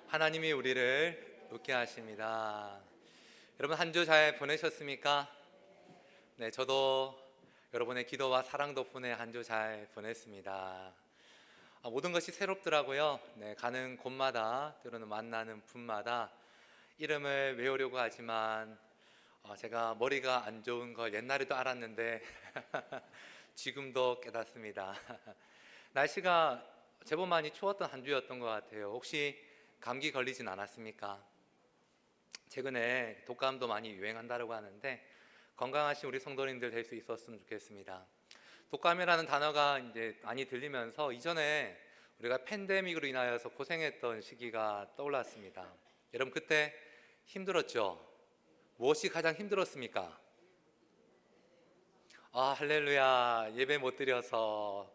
하나님이 우리를 웃게 하십니다. 여러분 한 주 잘 보내셨습니까? 네, 저도 여러분의 기도와 사랑 덕분에 한 주 잘 보냈습니다. 모든 것이 새롭더라고요. 네, 가는 곳마다 때로는 만나는 분마다 이름을 외우려고 하지만 제가 머리가 안 좋은 걸 옛날에도 알았는데 지금도 깨닫습니다. 날씨가 제법 많이 추웠던 한 주였던 것 같아요. 혹시 감기 걸리진 않았습니까? 최근에 독감도 많이 유행한다고 하는데 건강하신 우리 성도님들 될 수 있었으면 좋겠습니다. 독감이라는 단어가 이제 많이 들리면서 이전에 우리가 팬데믹으로 인하여서 고생했던 시기가 떠올랐습니다. 여러분 그때 힘들었죠? 무엇이 가장 힘들었습니까? 할렐루야. 예배 못 드려서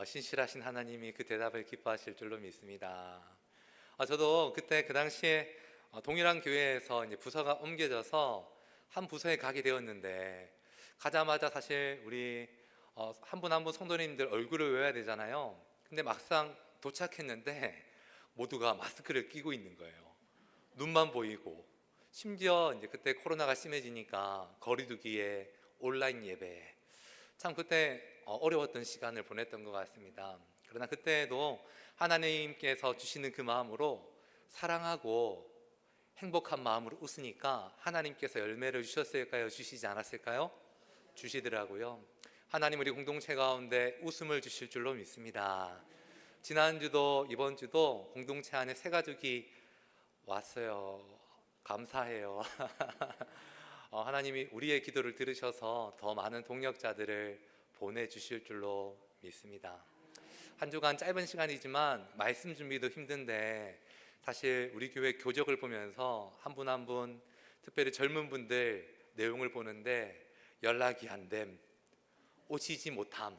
신실하신 하나님이 그 대답을 기뻐하실 줄로 믿습니다. 저도 그때 그 당시에 동일한 교회에서 이제 부서가 옮겨져서 한 부서에 가게 되었는데 가자마자 사실 우리 한 분 한 분 성도님들 얼굴을 외워야 되잖아요. 근데 막상 도착했는데 모두가 마스크를 끼고 있는 거예요. 눈만 보이고 심지어 이제 그때 코로나가 심해지니까 거리두기에 온라인 예배 참 그때 어려웠던 시간을 보냈던 것 같습니다. 그러나 그때도 하나님께서 주시는 그 마음으로 사랑하고 행복한 마음으로 웃으니까 하나님께서 열매를 주셨을까요? 주시지 않았을까요? 주시더라고요. 하나님 우리 공동체 가운데 웃음을 주실 줄로 믿습니다. 지난주도 이번주도 공동체 안에 새 가족이 왔어요. 감사해요. 하나님이 우리의 기도를 들으셔서 더 많은 동역자들을 보내주실 줄로 믿습니다. 한 주간 짧은 시간이지만 말씀 준비도 힘든데 사실 우리 교회 교적을 보면서 한 분 한 분 특별히 젊은 분들 내용을 보는데 연락이 안 됨, 오시지 못함,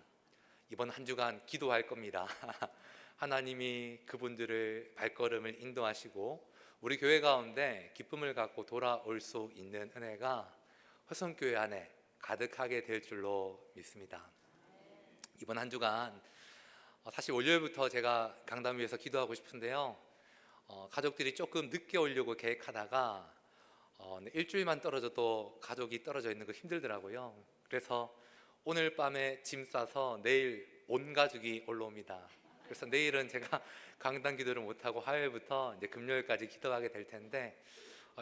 이번 한 주간 기도할 겁니다. 하나님이 그분들을 발걸음을 인도하시고 우리 교회 가운데 기쁨을 갖고 돌아올 수 있는 은혜가 화성교회 안에 가득하게 될 줄로 믿습니다. 이번 한 주간 사실 월요일부터 제가 강단 위에서 기도하고 싶은데요. 가족들이 조금 늦게 오려고 계획하다가 일주일만 떨어져도 가족이 떨어져 있는 거 힘들더라고요. 그래서 오늘 밤에 짐 싸서 내일 온 가족이 올라옵니다. 그래서 내일은 제가 강단 기도를 못하고 화요일부터 이제 금요일까지 기도하게 될 텐데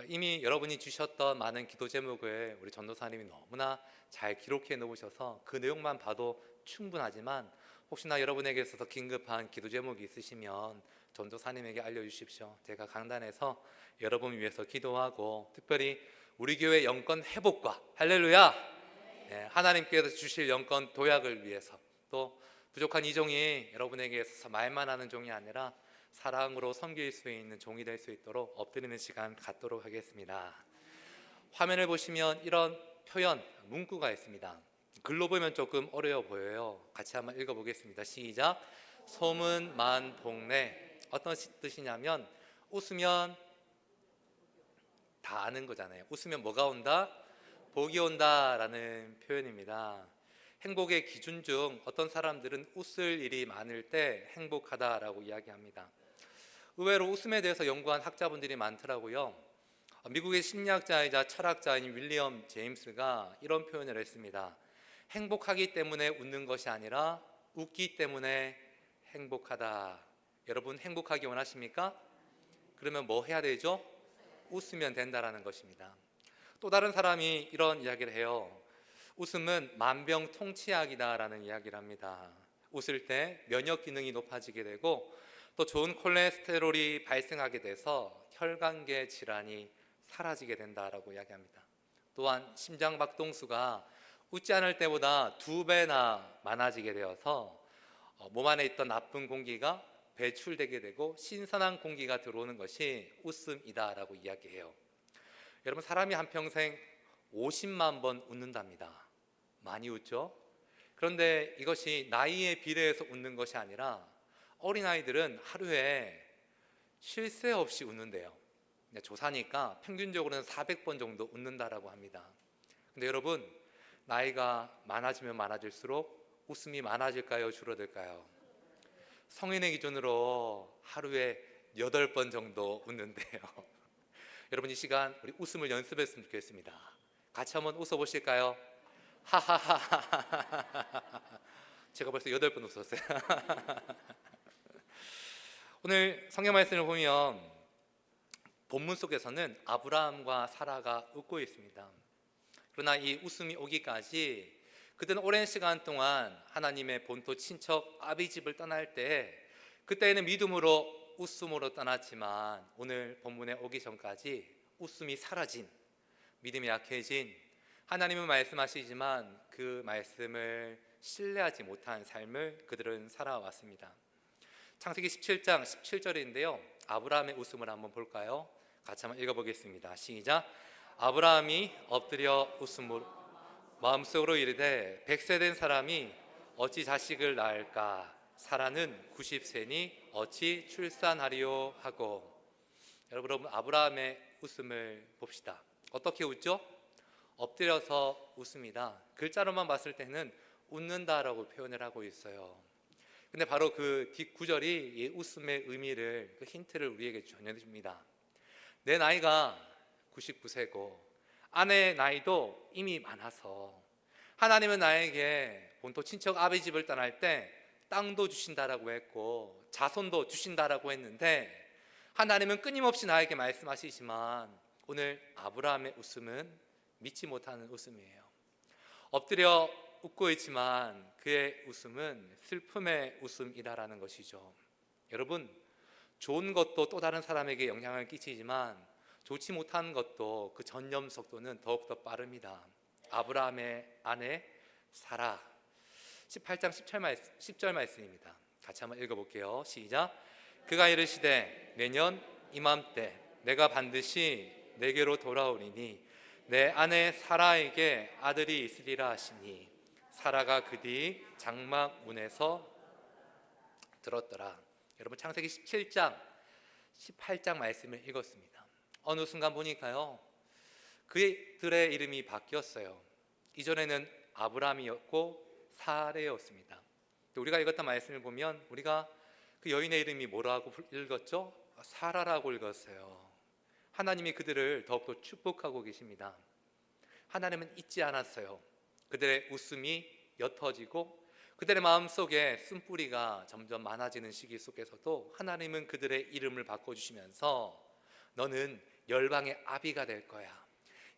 이미 여러분이 주셨던 많은 기도 제목을 우리 전도사님이 너무나 잘 기록해 놓으셔서 그 내용만 봐도 충분하지만 혹시나 여러분에게 있어서 긴급한 기도 제목이 있으시면 전도사님에게 알려주십시오. 제가 강단에서 여러분 위해서 기도하고 특별히 우리 교회 영권 회복과 할렐루야 하나님께서 주실 영권 도약을 위해서 또 부족한 이 종이 여러분에게 있어서 말만 하는 종이 아니라 사랑으로 섬길 수 있는 종이 될 수 있도록 엎드리는 시간 갖도록 하겠습니다. 화면을 보시면 이런 표현, 문구가 있습니다. 글로 보면 조금 어려워 보여요. 같이 한번 읽어보겠습니다. 시작. 소문만복래. 어떤 뜻이냐면 웃으면 다 아는 거잖아요. 웃으면 뭐가 온다? 복이 온다라는 표현입니다. 행복의 기준 중 어떤 사람들은 웃을 일이 많을 때 행복하다라고 이야기합니다. 의외로 웃음에 대해서 연구한 학자분들이 많더라고요. 미국의 심리학자이자 철학자인 윌리엄 제임스가 이런 표현을 했습니다. 행복하기 때문에 웃는 것이 아니라 웃기 때문에 행복하다. 여러분 행복하기 원하십니까? 그러면 뭐 해야 되죠? 웃으면 된다라는 것입니다. 또 다른 사람이 이런 이야기를 해요. 웃음은 만병통치약이다라는 이야기를 합니다. 웃을 때 면역 기능이 높아지게 되고 또 좋은 콜레스테롤이 발생하게 돼서 혈관계 질환이 사라지게 된다라고 이야기합니다. 또한 심장 박동수가 웃지 않을 때보다 2배나 많아지게 되어서 몸 안에 있던 나쁜 공기가 배출되게 되고 신선한 공기가 들어오는 것이 웃음이다라고 이야기해요. 여러분 사람이 한평생 50만 번 웃는답니다. 많이 웃죠? 그런데 이것이 나이에 비례해서 웃는 것이 아니라 어린아이들은 하루에 쉴 새 없이 웃는데요. 조사니까 평균적으로는 400번 정도 웃는다라고 합니다. 근데 여러분 나이가 많아지면 많아질수록 웃음이 많아질까요? 줄어들까요? 성인의 기준으로 하루에 8번 정도 웃는데요. 여러분 이 시간 우리 웃음을 연습했으면 좋겠습니다. 같이 한번 웃어보실까요? 하하하하. 제가 벌써 8번 웃었어요. 오늘 성경 말씀을 보면 본문 속에서는 아브라함과 사라가 웃고 있습니다. 그러나 이 웃음이 오기까지 그들은 오랜 시간 동안 하나님의 본토 친척 아비집을 떠날 때 그때는 믿음으로 웃음으로 떠났지만 오늘 본문에 오기 전까지 웃음이 사라진, 믿음이 약해진, 하나님은 말씀하시지만 그 말씀을 신뢰하지 못한 삶을 그들은 살아왔습니다. 창세기 17장 17절인데요 아브라함의 웃음을 한번 볼까요? 같이 한번 읽어보겠습니다. 시작. 아브라함이 엎드려 웃음으로 마음속으로 이르되 100세 된 사람이 어찌 자식을 낳을까? 사라는 90세니 어찌 출산하리요 하고. 여러분 아브라함의 웃음을 봅시다. 어떻게 웃죠? 엎드려서 웃습니다. 글자로만 봤을 때는 웃는다라고 표현을 하고 있어요. 근데 바로 그 뒷구절이 이 웃음의 의미를, 그 힌트를 우리에게 전해줍니다. 내 나이가 99세고 아내의 나이도 이미 많아서 하나님은 나에게 본토 친척 아비 집을 떠날 때 땅도 주신다라고 했고 자손도 주신다라고 했는데 하나님은 끊임없이 나에게 말씀하시지만 오늘 아브라함의 웃음은 믿지 못하는 웃음이에요. 엎드려 웃고 있지만 그의 웃음은 슬픔의 웃음이다라는 것이죠. 여러분 좋은 것도 또 다른 사람에게 영향을 끼치지만 좋지 못한 것도 그 전염 속도는 더욱더 빠릅니다. 아브라함의 아내 사라 18장 10절 말씀입니다. 같이 한번 읽어볼게요. 시작. 그가 이르시되 내년 이맘때 내가 반드시 내게로 돌아오리니 내 아내 사라에게 아들이 있으리라 하시니 사라가 그 뒤 장막 문에서 들었더라. 여러분 창세기 17장 18장 말씀을 읽었습니다. 어느 순간 보니까요 그들의 이름이 바뀌었어요. 이전에는 아브라함이었고 사레였습니다. 우리가 읽었던 말씀을 보면 우리가 그 여인의 이름이 뭐라고 읽었죠? 사라라고 읽었어요. 하나님이 그들을 더욱더 축복하고 계십니다. 하나님은 잊지 않았어요. 그들의 웃음이 옅어지고 그들의 마음속에 쓴뿌리가 점점 많아지는 시기 속에서도 하나님은 그들의 이름을 바꿔주시면서 너는 열방의 아비가 될 거야,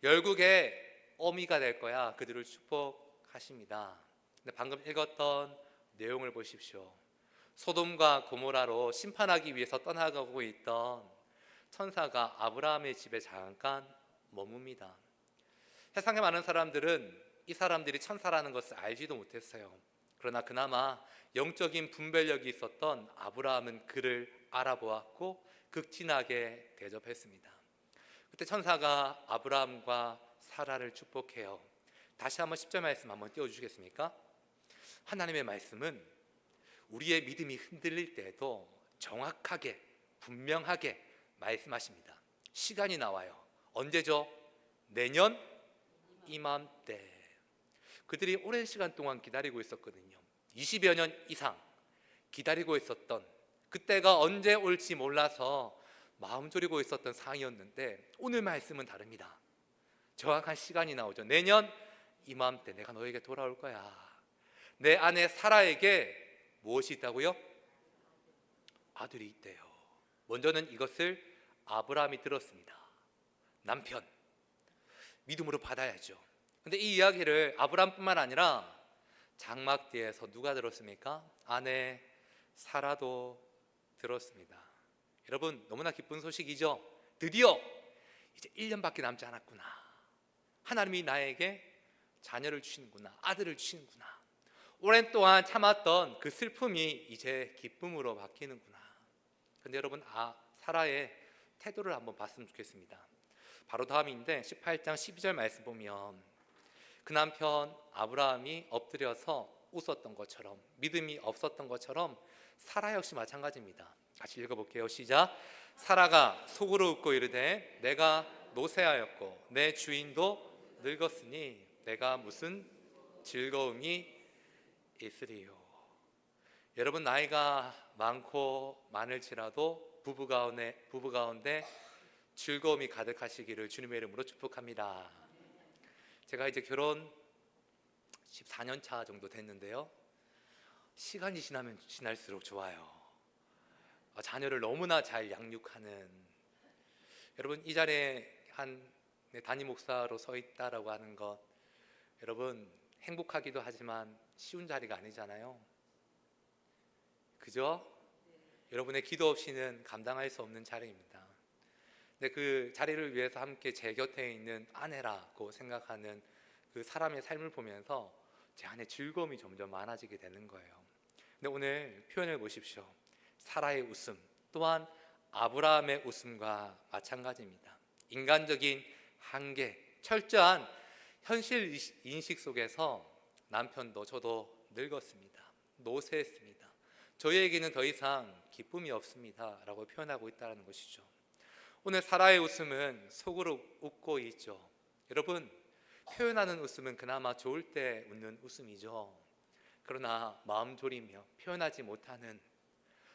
열국의 어미가 될 거야, 그들을 축복하십니다. 근데 방금 읽었던 내용을 보십시오. 소돔과 고모라로 심판하기 위해서 떠나가고 있던 천사가 아브라함의 집에 잠깐 머뭅니다. 세상에 많은 사람들은 이 사람들이 천사라는 것을 알지도 못했어요. 그러나 그나마 영적인 분별력이 있었던 아브라함은 그를 알아보았고 극진하게 대접했습니다. 그때 천사가 아브라함과 사라를 축복해요. 다시 한번 10절 말씀 한번 띄워주시겠습니까? 하나님의 말씀은 우리의 믿음이 흔들릴 때에도 정확하게 분명하게 말씀하십니다. 시간이 나와요. 언제죠? 내년 이맘때. 그들이 오랜 시간 동안 기다리고 있었거든요. 20여 년 이상 기다리고 있었던, 그때가 언제 올지 몰라서 마음 졸이고 있었던 상황이었는데 오늘 말씀은 다릅니다. 정확한 시간이 나오죠. 내년 이맘때 내가 너에게 돌아올 거야. 내 아내 사라에게 무엇이 있다고요? 아들이 있대요. 먼저는 이것을 아브라함이 들었습니다. 남편 믿음으로 받아야죠. 근데 이 이야기를 아브라함뿐만 아니라 장막 뒤에서 누가 들었습니까? 아내 사라도 들었습니다. 여러분 너무나 기쁜 소식이죠. 드디어 이제 1년밖에 남지 않았구나. 하나님이 나에게 자녀를 주시는구나, 아들을 주시는구나. 오랜 동안 참았던 그 슬픔이 이제 기쁨으로 바뀌는구나. 근데 여러분 사라의 태도를 한번 봤으면 좋겠습니다. 바로 다음인데 18장 12절 말씀 보면 그 남편 아브라함이 엎드려서 웃었던 것처럼, 믿음이 없었던 것처럼 사라 역시 마찬가지입니다. 같이 읽어볼게요. 시작. 사라가 속으로 웃고 이르되 내가 노쇠하였고 내 주인도 늙었으니 내가 무슨 즐거움이 있으리요. 여러분 나이가 많고 많을지라도 부부 가운데 즐거움이 가득하시기를 주님의 이름으로 축복합니다. 제가 이제 결혼 14년 차 정도 됐는데요. 시간이 지나면 지날수록 좋아요. 자녀를 너무나 잘 양육하는, 여러분 이 자리에 한 담임 목사로 서 있다라고 하는 것, 여러분 행복하기도 하지만 쉬운 자리가 아니잖아요. 그죠? 여러분의 기도 없이는 감당할 수 없는 자리입니다. 근데 그 자리를 위해서 함께 제 곁에 있는 아내라고 생각하는 그 사람의 삶을 보면서 제 안에 즐거움이 점점 많아지게 되는 거예요. 근데 오늘 표현을 보십시오. 사라의 웃음 또한 아브라함의 웃음과 마찬가지입니다. 인간적인 한계, 철저한 현실 인식 속에서 남편도 저도 늙었습니다. 노쇠했습니다. 저희에게는 더 이상 기쁨이 없습니다 라고 표현하고 있다는 것이죠. 오늘 사라의 웃음은 속으로 웃고 있죠. 여러분, 표현하는 웃음은 그나마 좋을 때 웃는 웃음이죠. 그러나 마음 졸이며 표현하지 못하는,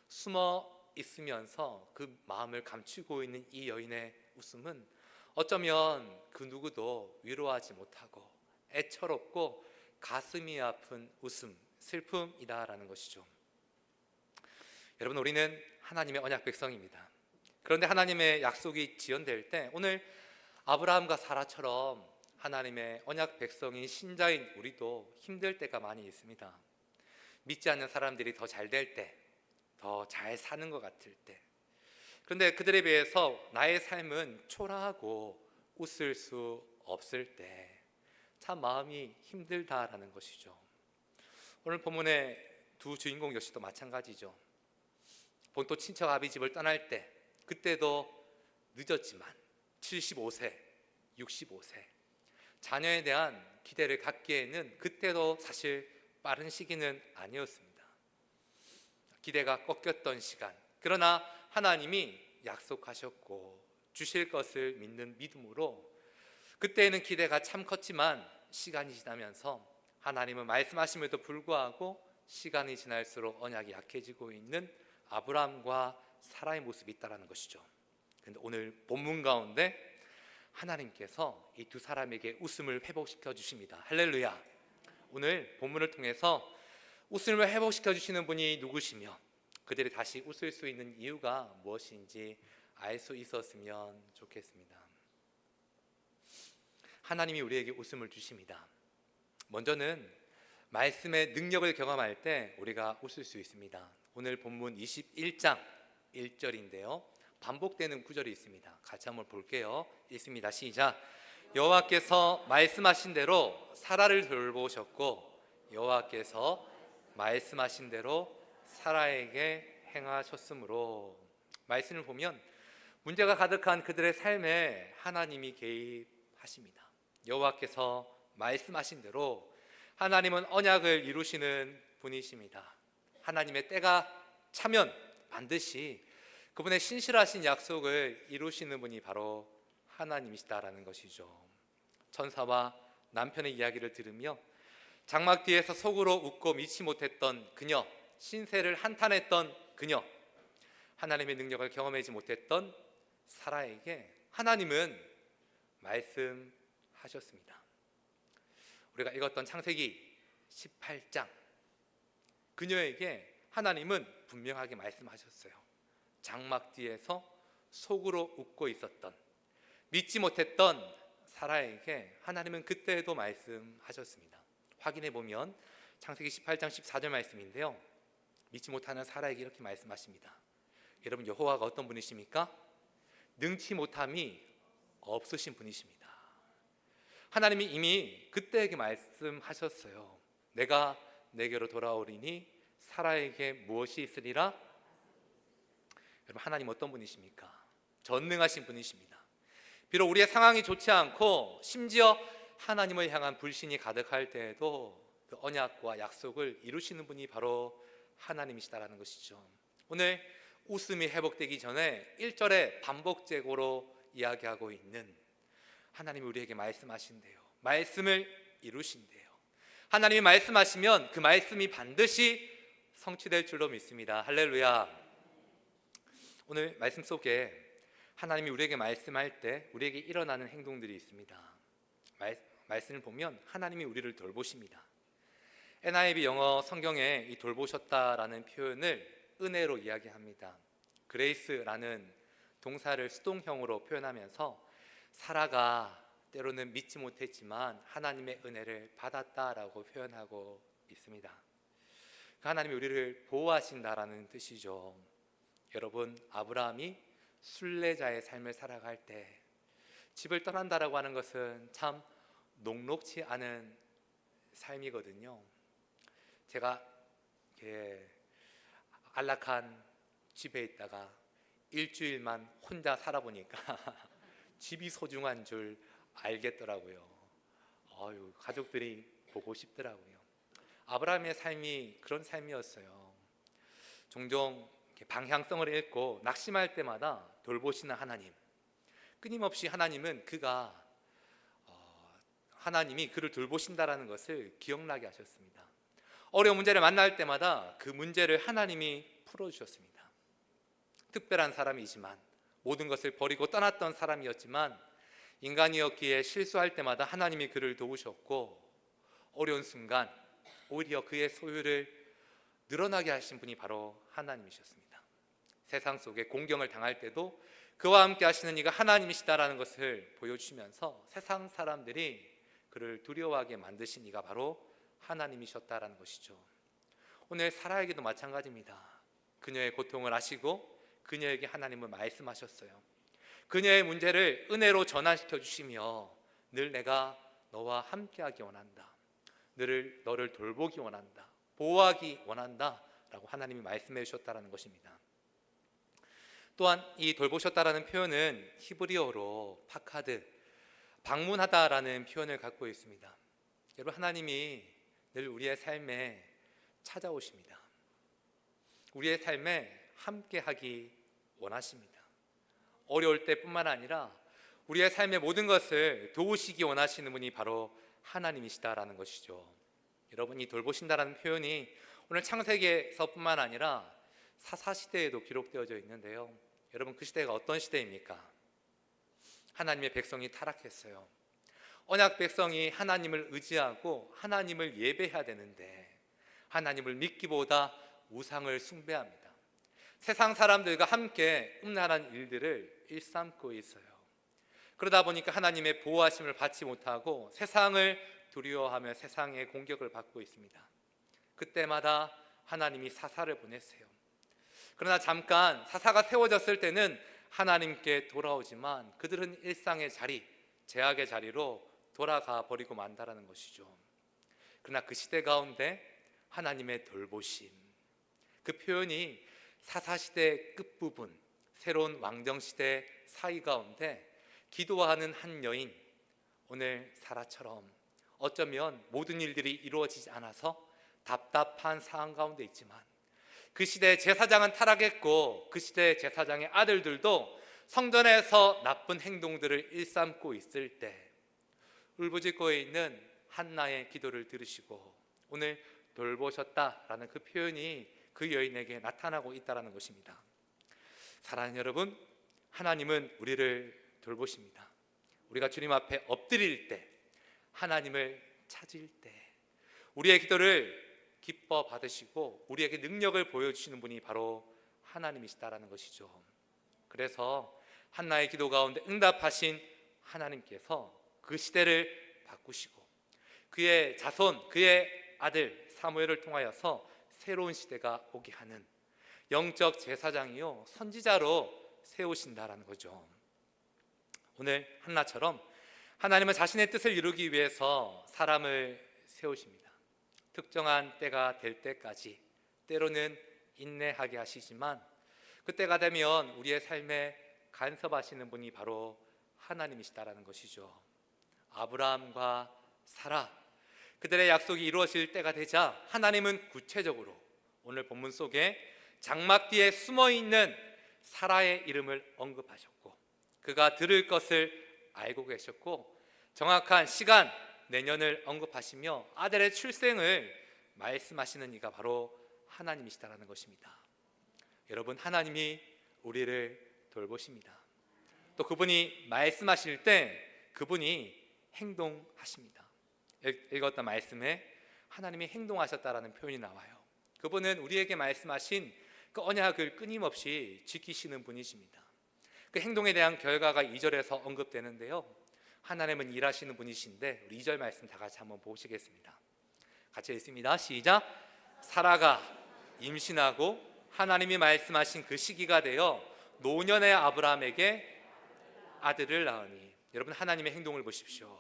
숨어 있으면서 그 마음을 감추고 있는 이 여인의 웃음은 어쩌면 그 누구도 위로하지 못하고 애처롭고 가슴이 아픈 웃음, 슬픔이다라는 것이죠. 여러분, 우리는 하나님의 언약 백성입니다. 그런데 하나님의 약속이 지연될 때 오늘 아브라함과 사라처럼 하나님의 언약 백성인 신자인 우리도 힘들 때가 많이 있습니다. 믿지 않는 사람들이 더 잘 될 때, 더 잘 사는 것 같을 때, 그런데 그들에 비해서 나의 삶은 초라하고 웃을 수 없을 때 참 마음이 힘들다라는 것이죠. 오늘 본문의 두 주인공 역시도 마찬가지죠. 본토 친척 아비 집을 떠날 때 그때도 늦었지만 75세, 65세 자녀에 대한 기대를 갖기에는 그때도 사실 빠른 시기는 아니었습니다. 기대가 꺾였던 시간, 그러나 하나님이 약속하셨고 주실 것을 믿는 믿음으로 그때는 기대가 참 컸지만 시간이 지나면서 하나님은 말씀하심에도 불구하고 시간이 지날수록 언약이 약해지고 있는 아브라함과 사라의 모습이 있다는 것이죠. 그런데 오늘 본문 가운데 하나님께서 이 두 사람에게 웃음을 회복시켜 주십니다. 할렐루야. 오늘 본문을 통해서 웃음을 회복시켜 주시는 분이 누구시며 그들이 다시 웃을 수 있는 이유가 무엇인지 알 수 있었으면 좋겠습니다. 하나님이 우리에게 웃음을 주십니다. 먼저는 말씀의 능력을 경험할 때 우리가 웃을 수 있습니다. 오늘 본문 21장 1절인데요. 반복되는 구절이 있습니다. 같이 한번 볼게요. 읽습니다. 시작. 여호와께서 말씀하신 대로 사라를 돌보셨고 여호와께서 말씀하신 대로 사라에게 행하셨으므로. 말씀을 보면 문제가 가득한 그들의 삶에 하나님이 개입하십니다. 여호와께서 말씀하신 대로 하나님은 언약을 이루시는 분이십니다. 하나님의 때가 차면 반드시 그분의 신실하신 약속을 이루시는 분이 바로 하나님이시다라는 것이죠. 천사와 남편의 이야기를 들으며 장막 뒤에서 속으로 웃고 미치 못했던 그녀, 신세를 한탄했던 그녀, 하나님의 능력을 경험하지 못했던 사라에게 하나님은 말씀하셨습니다. 우리가 읽었던 창세기 18장, 그녀에게 하나님은 분명하게 말씀하셨어요. 장막 뒤에서 속으로 웃고 있었던, 믿지 못했던 사라에게 하나님은 그때에도 말씀하셨습니다. 확인해 보면 창세기 18장 14절 말씀인데요, 믿지 못하는 사라에게 이렇게 말씀하십니다. 여러분, 여호와가 어떤 분이십니까? 능치 못함이 없으신 분이십니다. 하나님이 이미 그때에게 말씀하셨어요. 내가 내게로 돌아오리니 사라에게 무엇이 있으리라? 여러분, 하나님 어떤 분이십니까? 전능하신 분이십니다. 비록 우리의 상황이 좋지 않고 심지어 하나님을 향한 불신이 가득할 때에도 그 언약과 약속을 이루시는 분이 바로 하나님이시다라는 것이죠. 오늘 웃음이 회복되기 전에 1절에 반복적으로 이야기하고 있는 하나님이 우리에게 말씀하신대요. 말씀을 이루신대요. 하나님이 말씀하시면 그 말씀이 반드시 성취될 줄로 믿습니다. 할렐루야. 오늘 말씀 속에 하나님이 우리에게 말씀할 때 우리에게 일어나는 행동들이 있습니다. 말씀을 보면 하나님이 우리를 돌보십니다. NIV 영어 성경에 이 돌보셨다라는 표현을 은혜로 이야기합니다. 그레이스라는 동사를 수동형으로 표현하면서 사라가 때로는 믿지 못했지만 하나님의 은혜를 받았다라고 표현하고 있습니다. 하나님이 우리를 보호하신다라는 뜻이죠. 여러분, 아브라함이 순례자의 삶을 살아갈 때 집을 떠난다라고 하는 것은 참 녹록지 않은 삶이거든요. 제가 이렇게 안락한 집에 있다가 일주일만 혼자 살아보니까 집이 소중한 줄 알겠더라고요. 가족들이 보고 싶더라고요. 아브라함의 삶이 그런 삶이었어요. 종종 방향성을 잃고 낙심할 때마다 돌보시는 하나님, 끊임없이 하나님이 그를 돌보신다라는 것을 기억나게 하셨습니다. 어려운 문제를 만날 때마다 그 문제를 하나님이 풀어주셨습니다. 특별한 사람이지만, 모든 것을 버리고 떠났던 사람이었지만 인간이었기에 실수할 때마다 하나님이 그를 도우셨고, 어려운 순간 오히려 그의 소유를 늘어나게 하신 분이 바로 하나님이셨습니다. 세상 속에 공경을 당할 때도 그와 함께 하시는 이가 하나님이시다라는 것을 보여주시면서 세상 사람들이 그를 두려워하게 만드신 이가 바로 하나님이셨다라는 것이죠. 오늘 사라에게도 마찬가지입니다. 그녀의 고통을 아시고 그녀에게 하나님은 말씀하셨어요. 그녀의 문제를 은혜로 전환시켜 주시며 늘 내가 너와 함께하기 원한다, 너를 돌보기 원한다, 보호하기 원한다 라고 하나님이 말씀해 주셨다는 것입니다. 또한 이 돌보셨다라는 표현은 히브리어로 파카드, 방문하다라는 표현을 갖고 있습니다. 여러분, 하나님이 늘 우리의 삶에 찾아오십니다. 우리의 삶에 함께하기 원하십니다. 어려울 때뿐만 아니라 우리의 삶의 모든 것을 도우시기 원하시는 분이 바로 하나님이시다라는 것이죠. 여러분, 이 돌보신다라는 표현이 오늘 창세기에서뿐만 아니라 사사시대에도 기록되어져 있는데요. 여러분, 그 시대가 어떤 시대입니까? 하나님의 백성이 타락했어요. 언약 백성이 하나님을 의지하고 하나님을 예배해야 되는데 하나님을 믿기보다 우상을 숭배합니다. 세상 사람들과 함께 음란한 일들을 일삼고 있어요. 그러다 보니까 하나님의 보호하심을 받지 못하고 세상을 두려워하며 세상의 공격을 받고 있습니다. 그때마다 하나님이 사사를 보냈어요. 그러나 잠깐 사사가 세워졌을 때는 하나님께 돌아오지만 그들은 일상의 자리, 죄악의 자리로 돌아가 버리고 만다라는 것이죠. 그러나 그 시대 가운데 하나님의 돌보심, 그 표현이 사사시대 끝부분, 새로운 왕정시대 사이 가운데 기도하는 한 여인, 오늘 사라처럼 어쩌면 모든 일들이 이루어지지 않아서 답답한 상황 가운데 있지만 그 시대의 제사장은 타락했고 그 시대의 제사장의 아들들도 성전에서 나쁜 행동들을 일삼고 있을 때 울부짖고 있는 한나의 기도를 들으시고 오늘 돌보셨다라는 그 표현이 그 여인에게 나타나고 있다는 것입니다. 사랑하는 여러분, 하나님은 우리를 돌보십니다. 우리가 주님 앞에 엎드릴 때, 하나님을 찾을 때 우리의 기도를 기뻐 받으시고 우리에게 능력을 보여주시는 분이 바로 하나님이시다라는 것이죠. 그래서 한나의 기도 가운데 응답하신 하나님께서 그 시대를 바꾸시고 그의 자손, 그의 아들 사무엘을 통하여서 새로운 시대가 오게 하는 영적 제사장이요 선지자로 세우신다라는 거죠. 오늘 한나처럼 하나님은 자신의 뜻을 이루기 위해서 사람을 세우십니다. 특정한 때가 될 때까지 때로는 인내하게 하시지만 그때가 되면 우리의 삶에 간섭하시는 분이 바로 하나님이시다라는 것이죠. 아브라함과 사라, 그들의 약속이 이루어질 때가 되자 하나님은 구체적으로 오늘 본문 속에 장막 뒤에 숨어있는 사라의 이름을 언급하셨고 그가 들을 것을 알고 계셨고 정확한 시간, 내년을 언급하시며 아들의 출생을 말씀하시는 이가 바로 하나님이시다라는 것입니다. 여러분, 하나님이 우리를 돌보십니다. 또 그분이 말씀하실 때 그분이 행동하십니다. 읽었던 말씀에 하나님이 행동하셨다라는 표현이 나와요. 그분은 우리에게 말씀하신 그 언약을 끊임없이 지키시는 분이십니다. 그 행동에 대한 결과가 2절에서 언급되는데요, 하나님은 일하시는 분이신데 우리 2절 말씀 다 같이 한번 보시겠습니다. 같이 읽습니다. 시작. 사라가 임신하고 하나님이 말씀하신 그 시기가 되어 노년의 아브라함에게 아들을 낳으니, 여러분 하나님의 행동을 보십시오.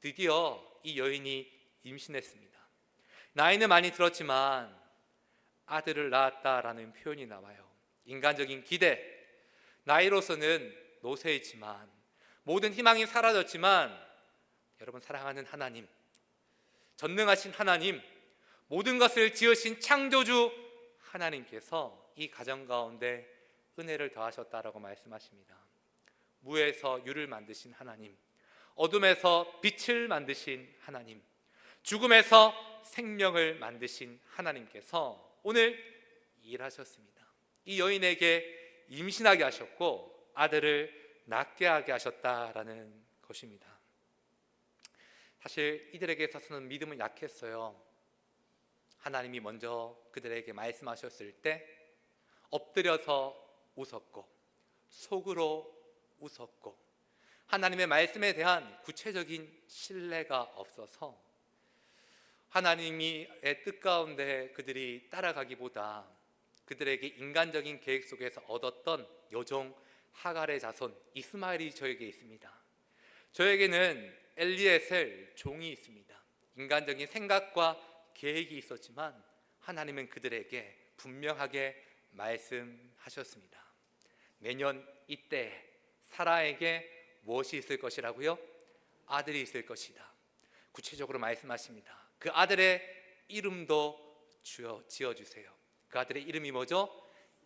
드디어 이 여인이 임신했습니다. 나이는 많이 들었지만 아들을 낳았다라는 표현이 나와요. 인간적인 기대, 나이로서는 노쇠했지만 모든 희망이 사라졌지만 여러분, 사랑하는 하나님, 전능하신 하나님, 모든 것을 지으신 창조주 하나님께서 이 가정 가운데 은혜를 더하셨다라고 말씀하십니다. 무에서 유를 만드신 하나님, 어둠에서 빛을 만드신 하나님, 죽음에서 생명을 만드신 하나님께서 오늘 일하셨습니다. 이 여인에게 임신하게 하셨고 아들을 낳게 하게 하셨다라는 것입니다. 사실 이들에게 있어서는 믿음은 약했어요. 하나님이 먼저 그들에게 말씀하셨을 때 엎드려서 웃었고 속으로 웃었고 하나님의 말씀에 대한 구체적인 신뢰가 없어서 하나님의 뜻 가운데 그들이 따라가기보다 그들에게 인간적인 계획 속에서 얻었던 여종 하갈의 자손 이스마엘이 저에게 있습니다. 저에게는 엘리에셀 종이 있습니다. 인간적인 생각과 계획이 있었지만 하나님은 그들에게 분명하게 말씀하셨습니다. 내년 이때 사라에게 무엇이 있을 것이라고요? 아들이 있을 것이다. 구체적으로 말씀하십니다. 그 아들의 이름도 지어주세요. 그 아들의 이름이 뭐죠?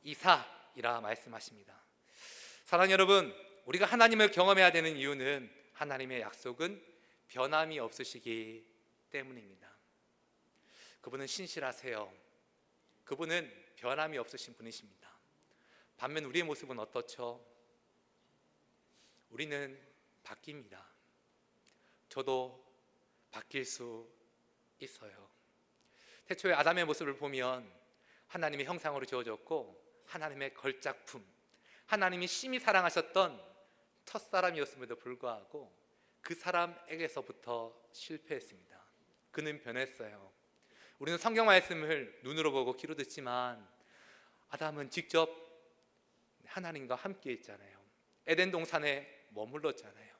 이삭이라 말씀하십니다. 사랑하는 여러분, 우리가 하나님을 경험해야 되는 이유는 하나님의 약속은 변함이 없으시기 때문입니다. 그분은 신실하세요. 그분은 변함이 없으신 분이십니다. 반면 우리의 모습은 어떻죠? 우리는 바뀝니다. 저도 바뀔 수 있어요. 태초에 아담의 모습을 보면 하나님의 형상으로 지어졌고 하나님의 걸작품, 하나님이 심히 사랑하셨던 첫사람이었음에도 불구하고 그 사람에게서부터 실패했습니다. 그는 변했어요. 우리는 성경 말씀을 눈으로 보고 귀로 듣지만 아담은 직접 하나님과 함께 있잖아요. 에덴 동산에 머물렀잖아요.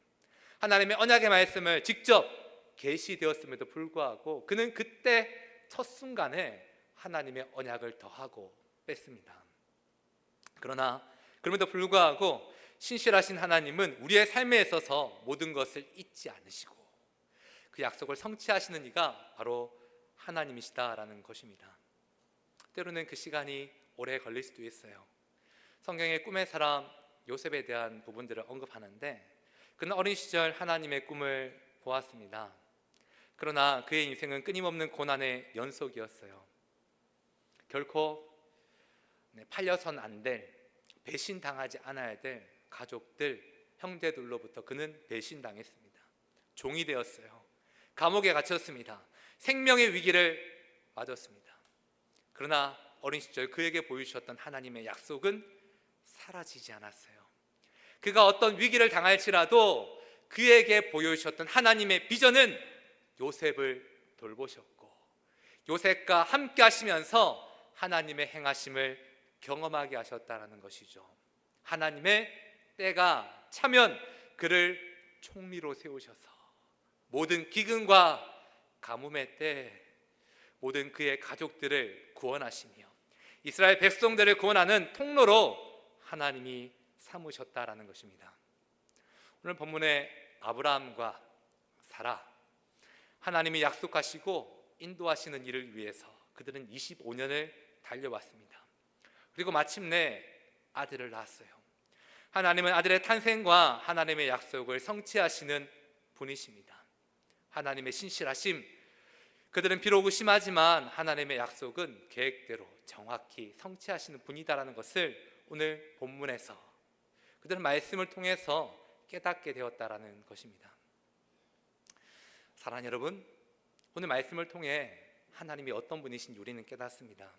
하나님의 언약의 말씀을 직접 계시되었음에도 불구하고 그는 그때 첫 순간에 하나님의 언약을 더하고 뺐습니다. 그러나 그럼에도 불구하고 신실하신 하나님은 우리의 삶에 있어서 모든 것을 잊지 않으시고 그 약속을 성취하시는 이가 바로 하나님이시다라는 것입니다. 때로는 그 시간이 오래 걸릴 수도 있어요. 성경의 꿈의 사람 요셉에 대한 부분들을 언급하는데 그는 어린 시절 하나님의 꿈을 보았습니다. 그러나 그의 인생은 끊임없는 고난의 연속이었어요. 결코 팔려선 안 될, 배신당하지 않아야 될 가족들, 형제들로부터 그는 배신당했습니다. 종이 되었어요. 감옥에 갇혔습니다. 생명의 위기를 맞았습니다. 그러나 어린 시절 그에게 보여주셨던 하나님의 약속은 사라지지 않았어요. 그가 어떤 위기를 당할지라도 그에게 보여주셨던 하나님의 비전은 요셉을 돌보셨고 요셉과 함께 하시면서 하나님의 행하심을 경험하게 하셨다는 것이죠. 하나님의 때가 차면 그를 총리로 세우셔서 모든 기근과 가뭄의 때 모든 그의 가족들을 구원하시며 이스라엘 백성들을 구원하는 통로로 하나님이 삼으셨다라는 것입니다. 오늘 본문의 아브라함과 사라, 하나님이 약속하시고 인도하시는 일을 위해서 그들은 25년을 달려왔습니다. 그리고 마침내 아들을 낳았어요. 하나님은 아들의 탄생과 하나님의 약속을 성취하시는 분이십니다. 하나님의 신실하심, 그들은 비록 의심하지만 하나님의 약속은 계획대로 정확히 성취하시는 분이다라는 것을 오늘 본문에서 그들은 말씀을 통해서 깨닫게 되었다라는 것입니다. 사랑하는 여러분, 오늘 말씀을 통해 하나님이 어떤 분이신지 우리는 깨닫습니다.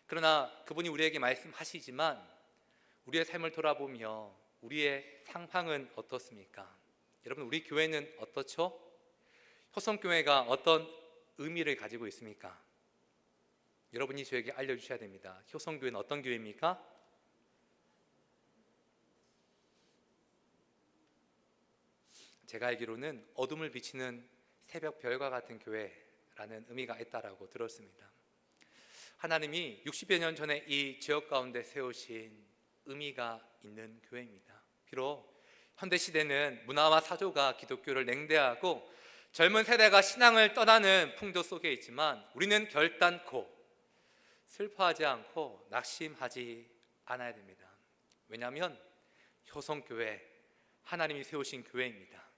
그러나 그분이 우리에게 말씀하시지만 우리의 삶을 돌아보며 우리의 상황은 어떻습니까? 여러분, 우리 교회는 어떻죠? 효성교회가 어떤 의미를 가지고 있습니까? 여러분이 저에게 알려주셔야 됩니다. 효성교회는 어떤 교회입니까? 제가 알기로는 어둠을 비치는 새벽 별과 같은 교회라는 의미가 있다라고 들었습니다. 하나님이 60여 년 전에 이 지역 가운데 세우신 의미가 있는 교회입니다. 비록 현대시대는 문화와 사조가 기독교를 냉대하고 젊은 세대가 신앙을 떠나는 풍조 속에 있지만 우리는 결단코 슬퍼하지 않고 낙심하지 않아야 됩니다. 왜냐하면 효성교회, 하나님이 세우신 교회입니다.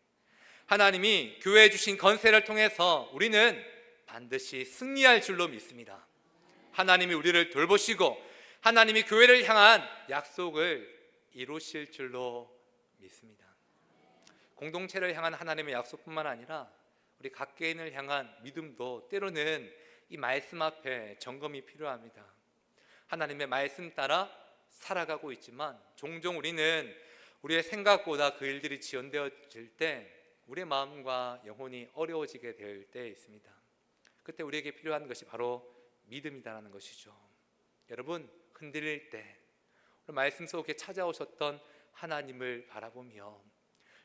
하나님이 교회에 주신 건세를 통해서 우리는 반드시 승리할 줄로 믿습니다. 하나님이 우리를 돌보시고 하나님이 교회를 향한 약속을 이루실 줄로 믿습니다. 공동체를 향한 하나님의 약속뿐만 아니라 우리 각 개인을 향한 믿음도 때로는 이 말씀 앞에 점검이 필요합니다. 하나님의 말씀 따라 살아가고 있지만 종종 우리는 우리의 생각보다 그 일들이 지연되어질 때 우리의 마음과 영혼이 어려워지게 될 때 있습니다. 그때 우리에게 필요한 것이 바로 믿음이다라는 것이죠. 여러분, 흔들릴 때 말씀 속에 찾아오셨던 하나님을 바라보며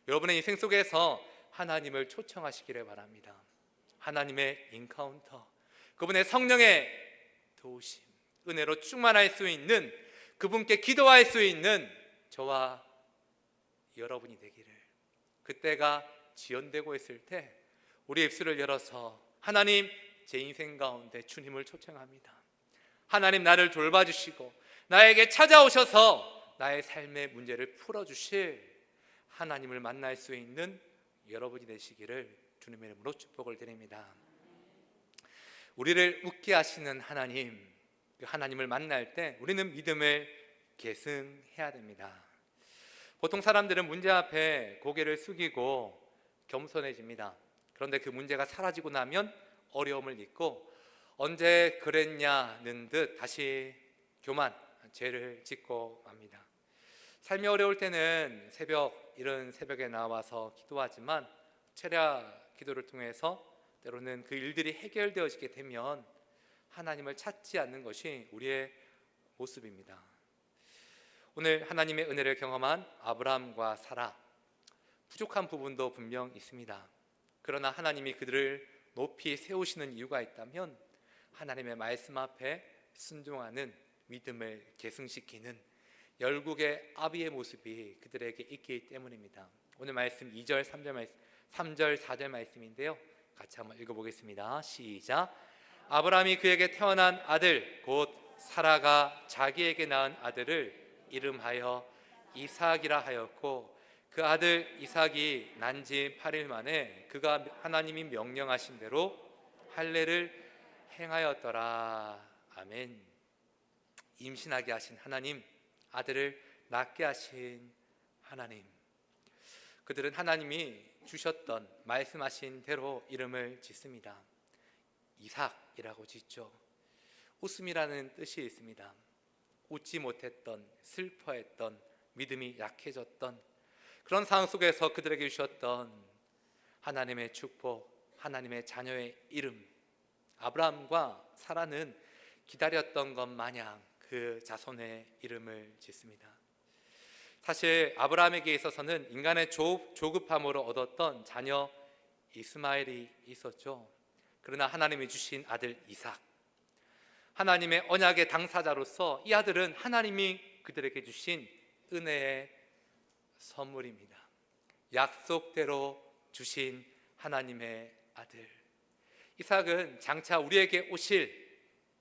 여러분의 인생 속에서 하나님을 초청하시기를 바랍니다. 하나님의 인카운터, 그분의 성령의 도우심, 은혜로 충만할 수 있는, 그분께 기도할 수 있는 저와 여러분이 되기를. 그때가 지연되고 있을 때 우리 입술을 열어서 하나님, 제 인생 가운데 주님을 초청합니다. 하나님, 나를 돌봐주시고 나에게 찾아오셔서 나의 삶의 문제를 풀어주실 하나님을 만날 수 있는 여러분이 되시기를 주님의 이름으로 축복을 드립니다. 우리를 웃게 하시는 하나님, 그 하나님을 만날 때 우리는 믿음을 계승해야 됩니다. 보통 사람들은 문제 앞에 고개를 숙이고 겸손해집니다. 그런데 그 문제가 사라지고 나면 어려움을 잊고 언제 그랬냐는 듯 다시 교만, 죄를 짓고 맙니다. 삶이 어려울 때는 이른 새벽에 나와서 기도하지만 철야 기도를 통해서 때로는 그 일들이 해결되어지게 되면 하나님을 찾지 않는 것이 우리의 모습입니다. 오늘 하나님의 은혜를 경험한 아브라함과 사라, 부족한 부분도 분명 있습니다. 그러나 하나님이 그들을 높이 세우시는 이유가 있다면 하나님의 말씀 앞에 순종하는 믿음을 계승시키는 열국의 아비의 모습이 그들에게 있기 때문입니다. 오늘 말씀 2절, 3절, 4절 말씀인데요, 같이 한번 읽어보겠습니다. 시작. 아브라함이 그에게 태어난 아들 곧 사라가 자기에게 낳은 아들을 이름하여 이삭이라 하였고 그 아들 이삭이 난 지 8일 만에 그가 하나님이 명령하신 대로 할례를 행하였더라. 아멘. 임신하게 하신 하나님, 아들을 낳게 하신 하나님, 그들은 하나님이 주셨던 말씀하신 대로 이름을 짓습니다. 이삭이라고 짓죠. 웃음이라는 뜻이 있습니다. 웃지 못했던, 슬퍼했던, 믿음이 약해졌던 그런 상황 속에서 그들에게 주셨던 하나님의 축복, 하나님의 자녀의 이름, 아브라함과 사라는 기다렸던 것 마냥 그 자손의 이름을 짓습니다. 사실 아브라함에게 있어서는 인간의 조급함으로 얻었던 자녀 이스마엘이 있었죠. 그러나 하나님이 주신 아들 이삭, 하나님의 언약의 당사자로서 이 아들은 하나님이 그들에게 주신 은혜의 선물입니다. 약속대로 주신 하나님의 아들 이삭은 장차 우리에게 오실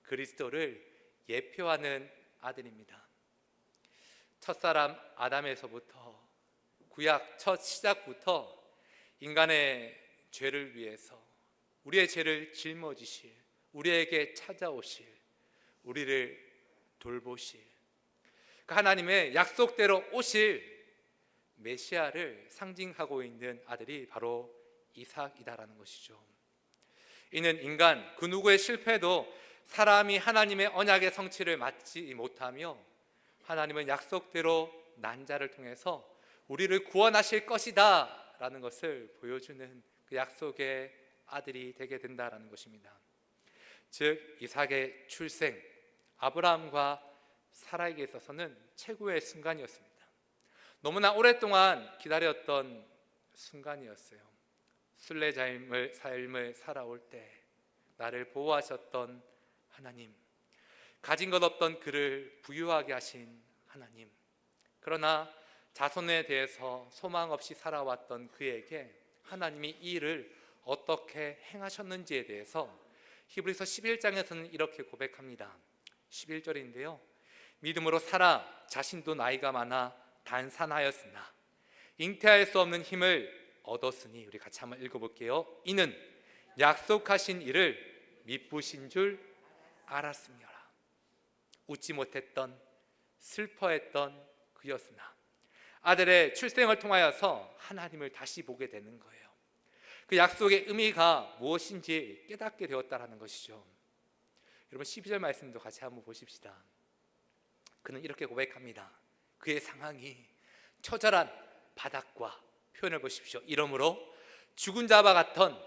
그리스도를 예표하는 아들입니다. 첫사람 아담에서부터 구약 첫 시작부터 인간의 죄를 위해서, 우리의 죄를 짊어지실, 우리에게 찾아오실, 우리를 돌보실 그 하나님의 약속대로 오실 메시아를 상징하고 있는 아들이 바로 이삭이다라는 것이죠. 이는 인간 그 누구의 실패도 사람이 하나님의 언약의 성취를 맞지 못하며 하나님은 약속대로 난자를 통해서 우리를 구원하실 것이다 라는 것을 보여주는 그 약속의 아들이 되게 된다라는 것입니다. 즉 이삭의 출생, 아브라함과 사라에게 있어서는 최고의 순간이었습니다. 너무나 오랫동안 기다렸던 순간이었어요. 순례자임을 삶을 살아올 때 나를 보호하셨던 하나님, 가진 것 없던 그를 부유하게 하신 하나님, 그러나 자손에 대해서 소망 없이 살아왔던 그에게 하나님이 이 일을 어떻게 행하셨는지에 대해서 히브리서 11장에서는 이렇게 고백합니다. 11절인데요, 믿음으로 사라 자신도 나이가 많아 단산하였으나 잉태할 수 없는 힘을 얻었으니, 우리 같이 한번 읽어볼게요. 이는 약속하신 이를 미쁘신 줄 알았음이라. 웃지 못했던, 슬퍼했던 그였으나 아들의 출생을 통하여서 하나님을 다시 보게 되는 거예요. 그 약속의 의미가 무엇인지 깨닫게 되었다는 것이죠. 여러분 12절 말씀도 같이 한번 보십시다. 그는 이렇게 고백합니다. 그의 상황이 처절한 바닥과, 표현을 보십시오. 이러므로 죽은 자와 같던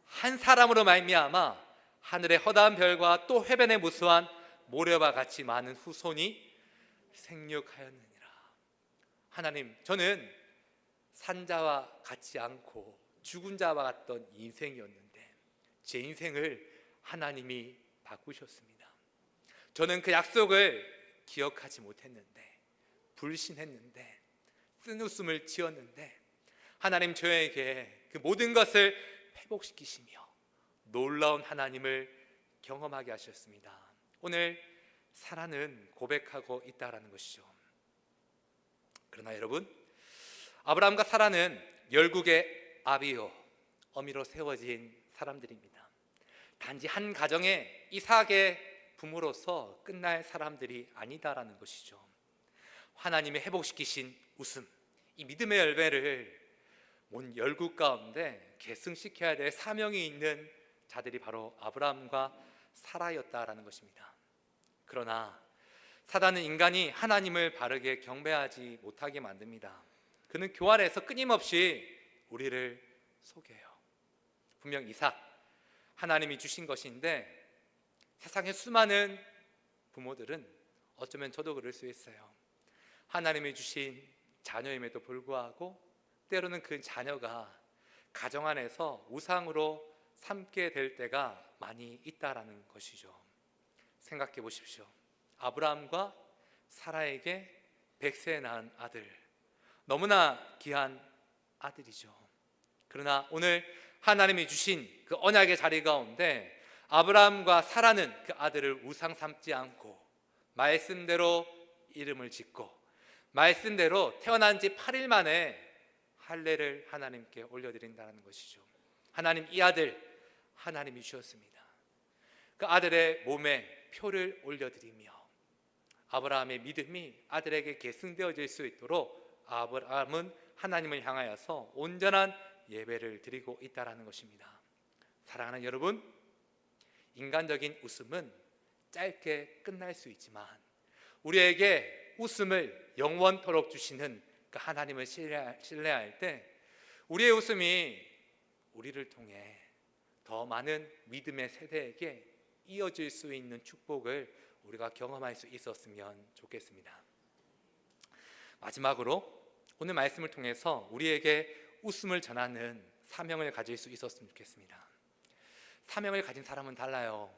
한 사람으로 말미암아 하늘의 허다한 별과 또 해변의 무수한 모래와 같이 많은 후손이 생육하였느니라. 하나님, 저는 산자와 같지 않고 죽은 자와 같던 인생이었는데 제 인생을 하나님이 바꾸셨습니다. 저는 그 약속을 기억하지 못했는데, 불신했는데, 쓴웃음을 지었는데 하나님 저에게 그 모든 것을 회복시키시며 놀라운 하나님을 경험하게 하셨습니다. 오늘 사라는 고백하고 있다라는 것이죠. 그러나 여러분, 아브라함과 사라는 열국의 아비요, 어미로 세워진 사람들입니다. 단지 한 가정의 이삭의 부모로서 끝날 사람들이 아니다라는 것이죠. 하나님이 회복시키신 웃음, 이 믿음의 열매를 온 열국 가운데 계승시켜야 될 사명이 있는 자들이 바로 아브라함과 사라였다라는 것입니다. 그러나 사단은 인간이 하나님을 바르게 경배하지 못하게 만듭니다. 그는 교활해서 끊임없이 우리를 속여요. 분명 이삭, 하나님이 주신 것인데 세상의 수많은 부모들은 어쩌면 저도 그럴 수 있어요. 하나님이 주신 자녀임에도 불구하고 때로는 그 자녀가 가정 안에서 우상으로 삼게 될 때가 많이 있다라는 것이죠. 생각해 보십시오. 아브라함과 사라에게 100세에 낳은 아들, 너무나 귀한 아들이죠. 그러나 오늘 하나님이 주신 그 언약의 자리 가운데 아브라함과 사라는 그 아들을 우상 삼지 않고 말씀대로 이름을 짓고 말씀대로 태어난 지 8일 만에 할례를 하나님께 올려드린다는 것이죠. 하나님, 이 아들 하나님이 주셨습니다. 그 아들의 몸에 표를 올려드리며 아브라함의 믿음이 아들에게 계승되어질 수 있도록 아브라함은 하나님을 향하여서 온전한 예배를 드리고 있다는 것입니다. 사랑하는 여러분, 인간적인 웃음은 짧게 끝날 수 있지만 우리에게 웃음을 영원토록 주시는 그 하나님을 신뢰할 때 우리의 웃음이 우리를 통해 더 많은 믿음의 세대에게 이어질 수 있는 축복을 우리가 경험할 수 있었으면 좋겠습니다. 마지막으로 오늘 말씀을 통해서 우리에게 웃음을 전하는 사명을 가질 수 있었으면 좋겠습니다. 사명을 가진 사람은 달라요.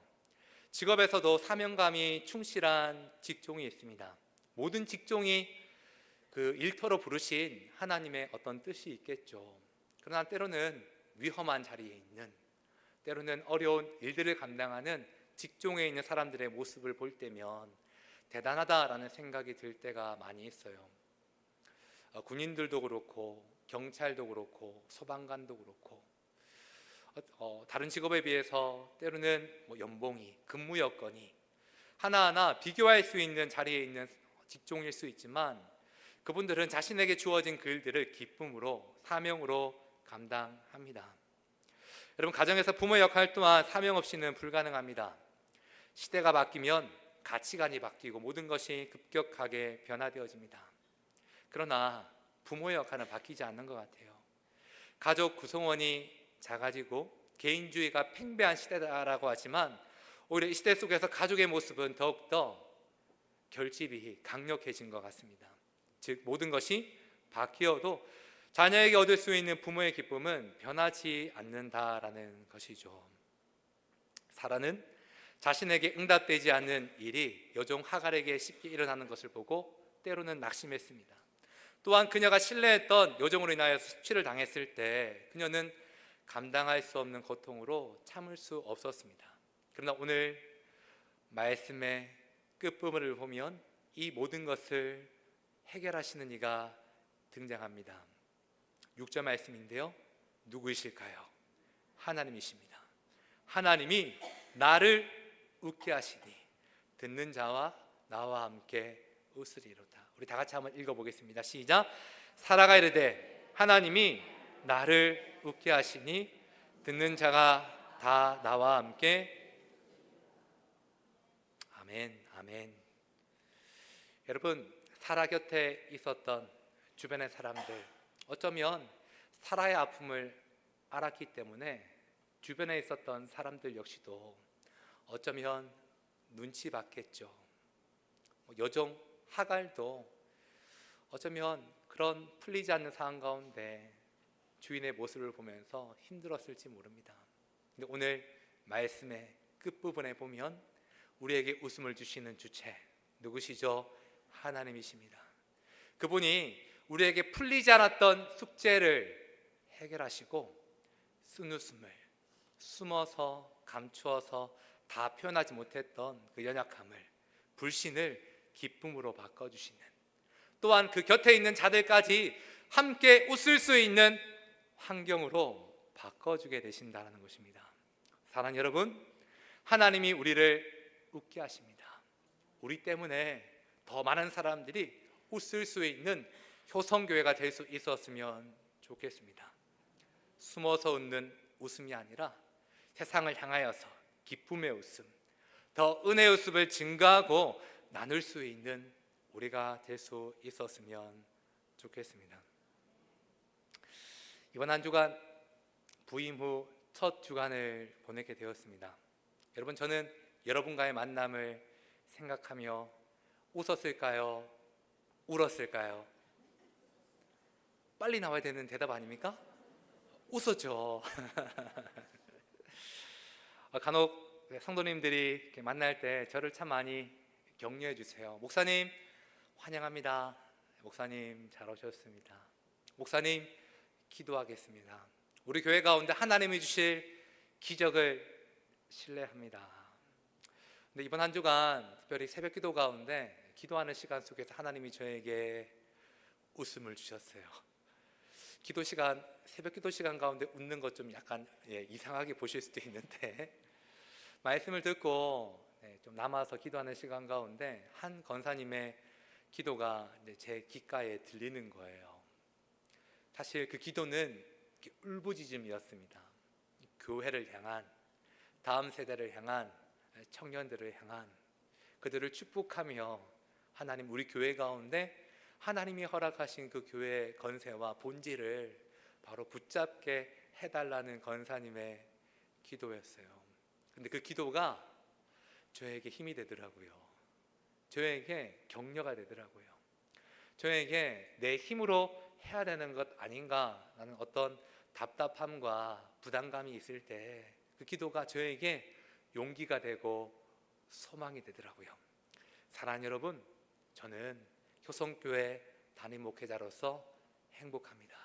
직업에서도 사명감이 충실한 직종이 있습니다. 모든 직종이 그 일터로 부르신 하나님의 어떤 뜻이 있겠죠. 그러나 때로는 위험한 자리에 있는, 때로는 어려운 일들을 감당하는 직종에 있는 사람들의 모습을 볼 때면 대단하다라는 생각이 들 때가 많이 있어요. 군인들도 그렇고 경찰도 그렇고 소방관도 그렇고 다른 직업에 비해서 때로는 연봉이, 근무 여건이 하나하나 비교할 수 있는 자리에 있는 직종일 수 있지만 그분들은 자신에게 주어진 그 일들을 기쁨으로, 사명으로 감당합니다. 여러분, 가정에서 부모의 역할 또한 사명 없이는 불가능합니다. 시대가 바뀌면 가치관이 바뀌고 모든 것이 급격하게 변화되어집니다. 그러나 부모의 역할은 바뀌지 않는 것 같아요. 가족 구성원이 작아지고 개인주의가 팽배한 시대다라고 하지만 오히려 이 시대 속에서 가족의 모습은 더욱더 결집이 강력해진 것 같습니다. 즉, 모든 것이 바뀌어도 자녀에게 얻을 수 있는 부모의 기쁨은 변하지 않는다라는 것이죠. 사라는 자신에게 응답되지 않는 일이 여종 하갈에게 쉽게 일어나는 것을 보고 때로는 낙심했습니다. 또한 그녀가 신뢰했던 여종으로 인하여 수치를 당했을 때 그녀는 감당할 수 없는 고통으로 참을 수 없었습니다. 그러나 오늘 말씀의 끝부분을 보면 이 모든 것을 해결하시는 이가 등장합니다. 6절 말씀인데요, 누구이실까요? 하나님이십니다. 하나님이 나를 웃게 하시니 듣는 자와 나와 함께 웃으리로다. 우리 다 같이 한번 읽어보겠습니다. 시작. 사라가 이르되 하나님이 나를 웃게 하시니 듣는 자가 다 나와 함께. 아멘, 아멘. 여러분, 사라 곁에 있었던 주변의 사람들, 어쩌면 사라의 아픔을 알았기 때문에 주변에 있었던 사람들 역시도 어쩌면 눈치 봤겠죠. 여종 하갈도 어쩌면 그런 풀리지 않는 상황 가운데 주인의 모습을 보면서 힘들었을지 모릅니다. 근데 오늘 말씀의 끝부분에 보면 우리에게 웃음을 주시는 주체 누구시죠? 하나님이십니다. 그분이 우리에게 풀리지 않았던 숙제를 해결하시고 쓴웃음을 숨어서 감추어서 다 표현하지 못했던 그 연약함을, 불신을 기쁨으로 바꿔주시는, 또한 그 곁에 있는 자들까지 함께 웃을 수 있는 환경으로 바꿔주게 되신다는 것입니다. 사랑하는 여러분, 하나님이 우리를 웃게 하십니다. 우리 때문에 더 많은 사람들이 웃을 수 있는 효성교회가 될 수 있었으면 좋겠습니다. 숨어서 웃는 웃음이 아니라 세상을 향하여서 기쁨의 웃음, 더 은혜의 웃음을 증가하고 나눌 수 있는 우리가 될 수 있었으면 좋겠습니다. 이번 한 주간 부임 후 첫 주간을 보내게 되었습니다. 여러분, 저는 여러분과의 만남을 생각하며 웃었을까요? 울었을까요? 빨리 나와야 되는 대답 아닙니까? 웃었죠. 간혹 성도님들이 이렇게 만날 때 저를 참 많이 격려해 주세요. 목사님 환영합니다. 목사님 잘 오셨습니다. 목사님 기도하겠습니다. 우리 교회 가운데 하나님이 주실 기적을 신뢰합니다. 근데 이번 한 주간 특별히 새벽 기도 가운데 기도하는 시간 속에서 하나님이 저에게 웃음을 주셨어요. 기도 시간, 새벽 기도 시간 가운데 웃는 것 좀 약간 이상하게 보실 수도 있는데 말씀을 듣고 좀 남아서 기도하는 시간 가운데 한 권사님의 기도가 제 귓가에 들리는 거예요. 사실 그 기도는 울부짖음이었습니다. 교회를 향한, 다음 세대를 향한, 청년들을 향한, 그들을 축복하며 하나님, 우리 교회 가운데 하나님이 허락하신 그 교회의 건세와 본질을 바로 붙잡게 해달라는 권사님의 기도였어요. 근데 그 기도가 저에게 힘이 되더라고요. 저에게 격려가 되더라고요. 저에게 내 힘으로 해야 되는 것 아닌가 라는 어떤 답답함과 부담감이 있을 때 그 기도가 저에게 용기가 되고 소망이 되더라고요. 사랑하는 여러분, 저는 효성교회 담임 목회자로서 행복합니다.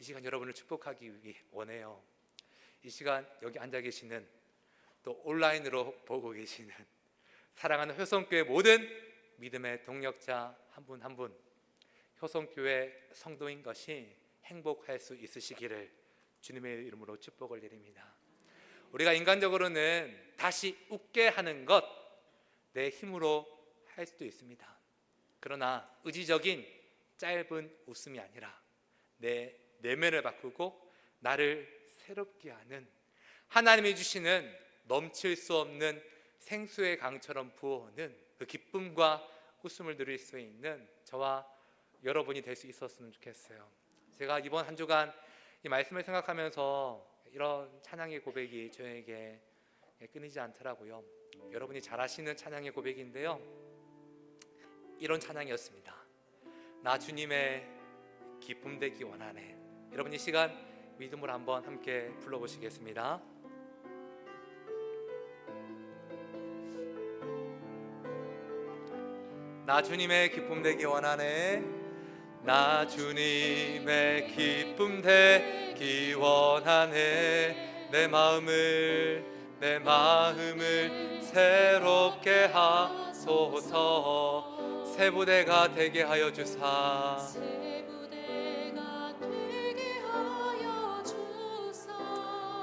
이 시간 여러분을 축복하기 원해요. 이 시간 여기 앉아 계시는, 또 온라인으로 보고 계시는 사랑하는 효성교회 모든 믿음의 동력자 한 분 한 분, 효성교회 성도인 것이 행복할 수 있으시기를 주님의 이름으로 축복을 드립니다. 우리가 인간적으로는 다시 웃게 하는 것 내 힘으로 할 수도 있습니다. 그러나 의지적인 짧은 웃음이 아니라 내 내면을 바꾸고 나를 새롭게 하는 하나님이 주시는 넘칠 수 없는 생수의 강처럼 부어오는 그 기쁨과 웃음을 누릴 수 있는 저와 여러분이 될 수 있었으면 좋겠어요. 제가 이번 한 주간 이 말씀을 생각하면서 이런 찬양의 고백이 저에게 끊이지 않더라고요. 여러분이 잘 아시는 찬양의 고백인데요, 이런 찬양이었습니다. 나 주님의 기쁨 되기 원하네. 여러분 이 시간 믿음으로 한번 함께 불러보시겠습니다. 나 주님의 기쁨 되기 원하네. 나 주님의 기쁨 되기 원하네. 내 마음을 새롭게 하소서. 새 부대가 되게 하여 주사.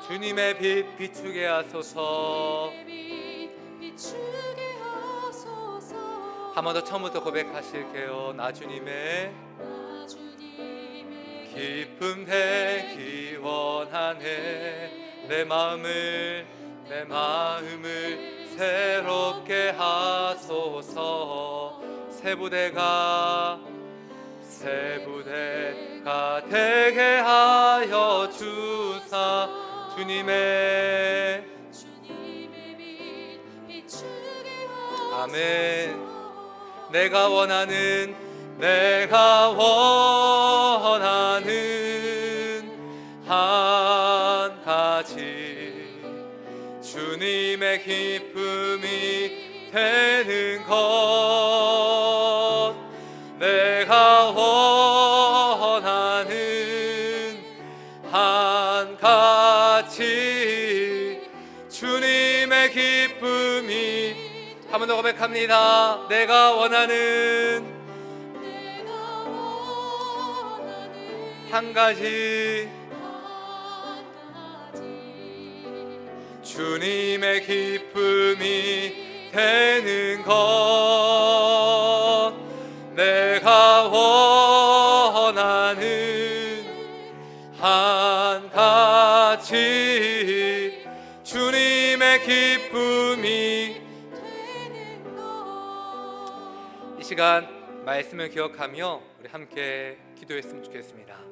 주님의 빛 비추게 하소서. 한 번 더 처음부터 고백하실게요. 나 주님의 기쁨 되기 원하네. 내 마음을 새롭게 하소서. 새 부대가 되게 하여 주사. 주님의 아멘. 내가 원하는 한 가지 주님의 기쁨이 되는 것. 내가 원하는 한 가지 주님의 기쁨이. 한 번 더 고백합니다. 내가 원하는 한 가지 주님의 기쁨이 되는 것. 내가 원하는 한 가지 주님의 기쁨이. 이 시간 말씀을 기억하며 우리 함께 기도했으면 좋겠습니다.